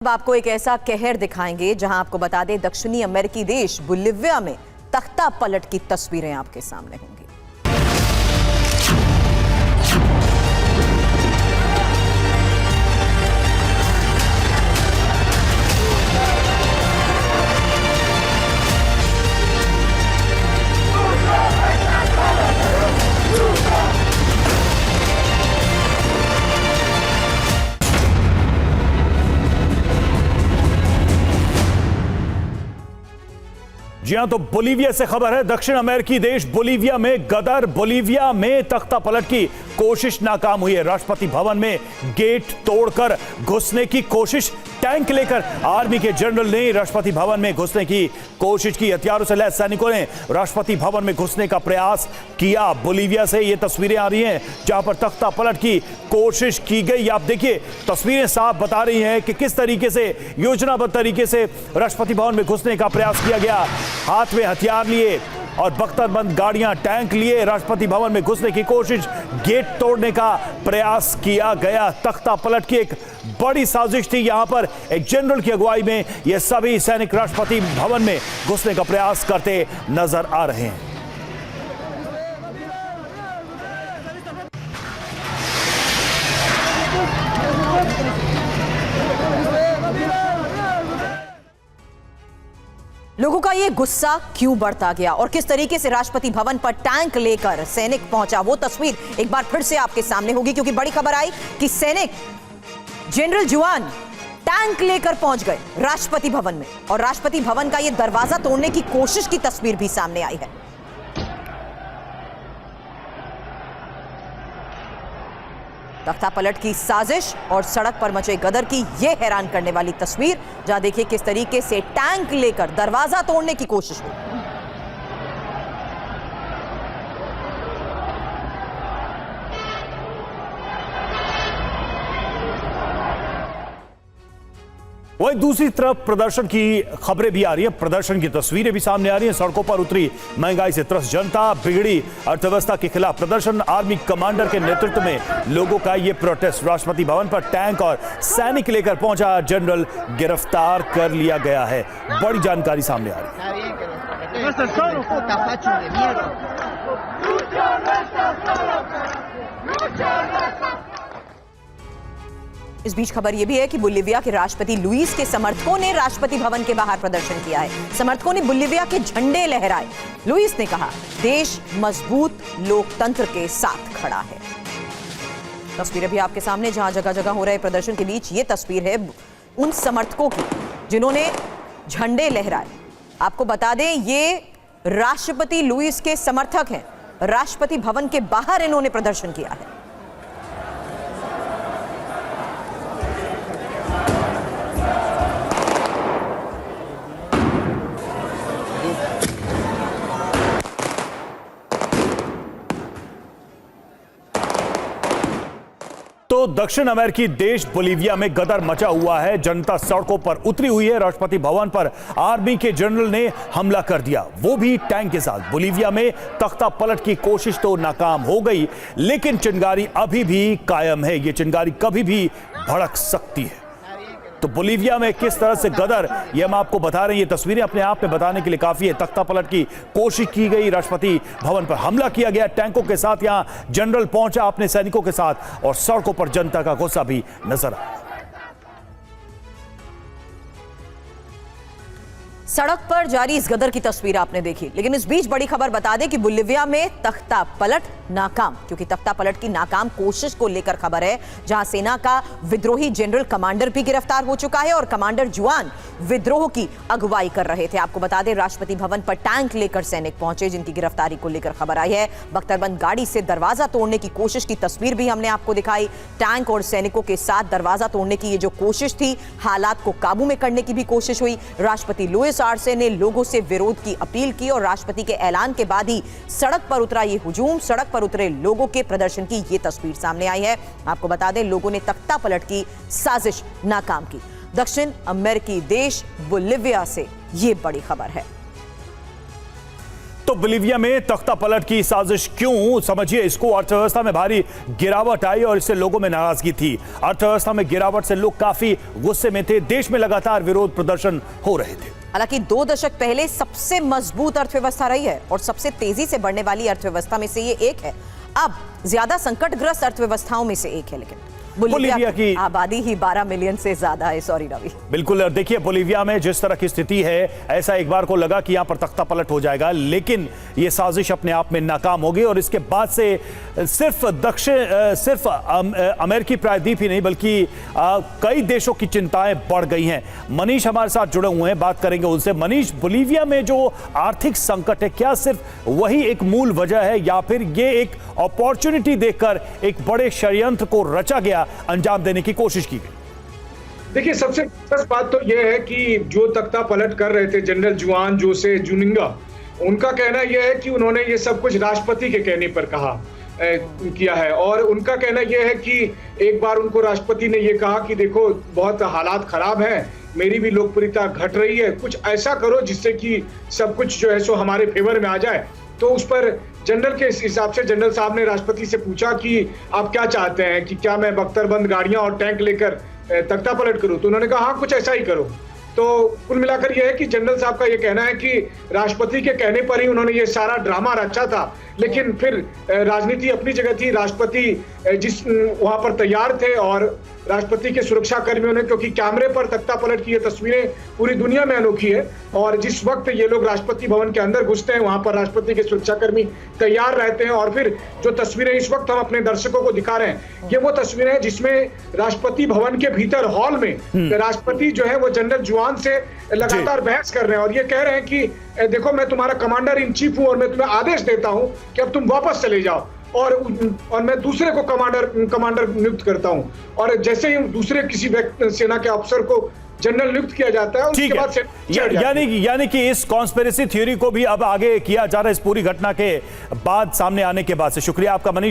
अब आपको एक ऐसा कहर दिखाएंगे जहां आपको बता दें दक्षिणी अमेरिकी देश बोलिविया में तख्ता पलट की तस्वीरें आपके सामने होंगी। जी हां, तो बोलीविया से खबर है। दक्षिण अमेरिकी देश बोलीविया में गदर, बोलीविया में तख्ता पलट की कोशिश नाकाम हुई है। राष्ट्रपति भवन में गेट तोड़कर घुसने की कोशिश, टैंक लेकर आर्मी के जनरल ने राष्ट्रपति भवन में घुसने की कोशिश की। हथियारों से लैस सैनिकों ने राष्ट्रपति भवन में घुसने का प्रयास किया। बोलीविया से ये तस्वीरें आ रही हैं जहां पर तख्ता पलट की कोशिश की गई। आप देखिए, तस्वीरें साफ बता रही हैं कि किस तरीके से योजनाबद्ध तरीके से राष्ट्रपति भवन में घुसने का प्रयास किया गया। हाथ में हथियार लिए और बख्तरबंद गाड़ियां, टैंक लिए राष्ट्रपति भवन में घुसने की कोशिश, गेट तोड़ने का प्रयास किया गया। तख्ता पलट की एक बड़ी साजिश थी। यहां पर एक जनरल की अगुवाई में ये सभी सैनिक राष्ट्रपति भवन में घुसने का प्रयास करते नजर आ रहे हैं। लोगों का ये गुस्सा क्यों बढ़ता गया और किस तरीके से राष्ट्रपति भवन पर टैंक लेकर सैनिक पहुंचा, वो तस्वीर एक बार फिर से आपके सामने होगी, क्योंकि बड़ी खबर आई कि सैनिक जनरल जुआन टैंक लेकर पहुंच गए राष्ट्रपति भवन में और राष्ट्रपति भवन का ये दरवाजा तोड़ने की कोशिश की तस्वीर भी सामने आई है। तख्ता पलट की साजिश और सड़क पर मचे गदर की यह हैरान करने वाली तस्वीर, जहां देखिए किस तरीके से टैंक लेकर दरवाजा तोड़ने की कोशिश हुई। वहीं दूसरी तरफ प्रदर्शन की खबरें भी आ रही है, प्रदर्शन की तस्वीरें भी सामने आ रही हैं। सड़कों पर उतरी महंगाई से त्रस्त जनता, बिगड़ी अर्थव्यवस्था के खिलाफ प्रदर्शन। आर्मी कमांडर के नेतृत्व में लोगों का ये प्रोटेस्ट। राष्ट्रपति भवन पर टैंक और सैनिक लेकर पहुंचा जनरल गिरफ्तार कर लिया गया है। बड़ी जानकारी सामने आ रही है। इस बीच खबर यह भी है कि बोलिविया के राष्ट्रपति लुइस के समर्थकों ने राष्ट्रपति भवन के बाहर प्रदर्शन किया है। समर्थकों ने बोलिविया के झंडे लहराए। लुइस ने कहा, देश मजबूत लोकतंत्र के साथ खड़ा है। तस्वीरें भी आपके सामने, जहां जगह जगह हो रहे प्रदर्शन के बीच ये तस्वीर है उन समर्थकों की जिन्होंने झंडे लहराए। आपको बता दें, ये राष्ट्रपति लुइस के समर्थक हैं। राष्ट्रपति भवन के बाहर इन्होंने प्रदर्शन किया है। तो दक्षिण अमेरिकी देश बोलीविया में गदर मचा हुआ है। जनता सड़कों पर उतरी हुई है। राष्ट्रपति भवन पर आर्मी के जनरल ने हमला कर दिया, वो भी टैंक के साथ। बोलीविया में तख्ता पलट की कोशिश तो नाकाम हो गई, लेकिन चिंगारी अभी भी कायम है। ये चिंगारी कभी भी भड़क सकती है। तो बोलीविया में किस तरह से गदर, ये हम आपको बता रहे हैं। ये तस्वीरें अपने आप में बताने के लिए काफी है। तख्ता पलट की कोशिश की गई, राष्ट्रपति भवन पर हमला किया गया टैंकों के साथ। यहां जनरल पहुंचा अपने सैनिकों के साथ और सड़कों पर जनता का गुस्सा भी नजर आया। सड़क पर जारी इस गदर की तस्वीर आपने देखी, लेकिन इस बीच बड़ी खबर बता दें कि बोलिविया में तख्ता पलट नाकाम, क्योंकि तख्ता पलट की नाकाम कोशिश को लेकर खबर है, जहां सेना का विद्रोही जनरल कमांडर भी गिरफ्तार हो चुका है और कमांडर जुआन विद्रोह की अगुवाई कर रहे थे। आपको बता दें, राष्ट्रपति भवन पर टैंक लेकर सैनिक पहुंचे, जिनकी गिरफ्तारी को लेकर खबर आई है। बख्तरबंद गाड़ी से दरवाजा तोड़ने की कोशिश की तस्वीर भी हमने आपको दिखाई। टैंक और सैनिकों के साथ दरवाजा तोड़ने की ये जो कोशिश थी, हालात को काबू में करने की भी कोशिश हुई। राष्ट्रपति लुइस आर्से ने लोगों से विरोध की अपील की और राष्ट्रपति के ऐलान के बाद ही सड़क पर उतरा ये हुजूम। सड़क पर उतरे लोगों के प्रदर्शन की ये तस्वीर सामने आई है। आपको बता दें, लोगों ने तख्ता पलट की साजिश नाकाम की। दक्षिण अमेरिकी देश बोलिविया से ये बड़ी खबर है। तो बोलीविया में तख्ता पलट की साजिश क्यों, समझिए इसको। अर्थव्यवस्था में भारी गिरावट आई और इससे लोगों में नाराजगी थी। अर्थव्यवस्था में गिरावट से लोग काफी गुस्से में थे। देश में लगातार विरोध प्रदर्शन हो रहे थे। हालांकि 2 दशक पहले सबसे मजबूत अर्थव्यवस्था रही है और सबसे तेजी से बढ़ने वाली अर्थव्यवस्था में से ये एक है। अब ज्यादा संकटग्रस्त अर्थव्यवस्थाओं में से एक है, लेकिन बोलीविया की आबादी ही 12 मिलियन से ज्यादा है। सॉरी रवि। बिल्कुल, देखिए बोलीविया में जिस तरह की स्थिति है, ऐसा एक बार को लगा कि यहां पर तख्ता पलट हो जाएगा, लेकिन यह साजिश अपने आप में नाकाम हो गई और इसके बाद से सिर्फ अमेरिकी प्रायद्वीप ही नहीं बल्कि कई देशों की चिंताएं बढ़ गई हैं। मनीष हमारे साथ जुड़े हुए हैं, बात करेंगे उनसे। मनीष, बोलीविया में जो आर्थिक संकट है, क्या सिर्फ वही एक मूल वजह है या फिर ये एक अपॉर्चुनिटी देखकर एक बड़े षड्यंत्र को रचा गया, अंजाम देने की कोशिश की गई? देखिए, सबसे दिलचस्प बात तो यह है कि जो तख्ता पलट कर रहे थे जनरल जुआन जोसे जुनिंगा, उनका कहना यह है कि उन्होंने ये सब कुछ राष्ट्रपति के कहने पर किया है। और उनका कहना यह है कि एक बार उनको राष्ट्रपति ने यह कहा कि देखो बहुत हालात खराब हैं, मेरी भी लोकप्रियता घट रही है, कुछ ऐसा करो जिससे कि सब कुछ जो है सो हमारे फेवर में आ जाए। तो उस पर जनरल के हिसाब से जनरल साहब ने राष्ट्रपति से पूछा कि आप क्या चाहते हैं, कि क्या मैं बख्तरबंद गाड़ियां और टैंक लेकर तख्ता पलट करूं? तो उन्होंने कहा हाँ, कुछ ऐसा ही करो। तो कुल मिलाकर यह है कि जनरल साहब का यह कहना है कि राष्ट्रपति के कहने पर ही उन्होंने ये सारा ड्रामा रचा था, लेकिन फिर राजनीति अपनी जगह थी। राष्ट्रपति जिस वहां पर तैयार थे और राष्ट्रपति के सुरक्षा कर्मियों ने, क्योंकि कैमरे पर तख्ता पलट की ये तस्वीरें पूरी दुनिया में अनोखी है, और जिस वक्त ये लोग राष्ट्रपति भवन के अंदर घुसते हैं वहां पर राष्ट्रपति के सुरक्षाकर्मी तैयार रहते हैं। और फिर जो तस्वीरें इस वक्त हम अपने दर्शकों को दिखा रहे हैं, ये वो तस्वीरें हैं जिसमें राष्ट्रपति भवन के भीतर हॉल में राष्ट्रपति जो है वो जनरल जुआन से लगातार बहस कर रहे हैं और ये कह रहे हैं कि देखो, मैं तुम्हारा कमांडर इन चीफ हूं और मैं तुम्हें आदेश देता हूं कि अब तुम वापस चले जाओ, और मैं दूसरे को कमांडर नियुक्त करता हूं। और जैसे ही दूसरे किसी सेना के अफसर को जनरल नियुक्त किया जाता है, उसके बाद यानी कि इस कॉन्स्पिरेसी थ्योरी को भी अब आगे किया जा रहा है इस पूरी घटना के बाद, सामने आने के बाद से। शुक्रिया आपका मनीष।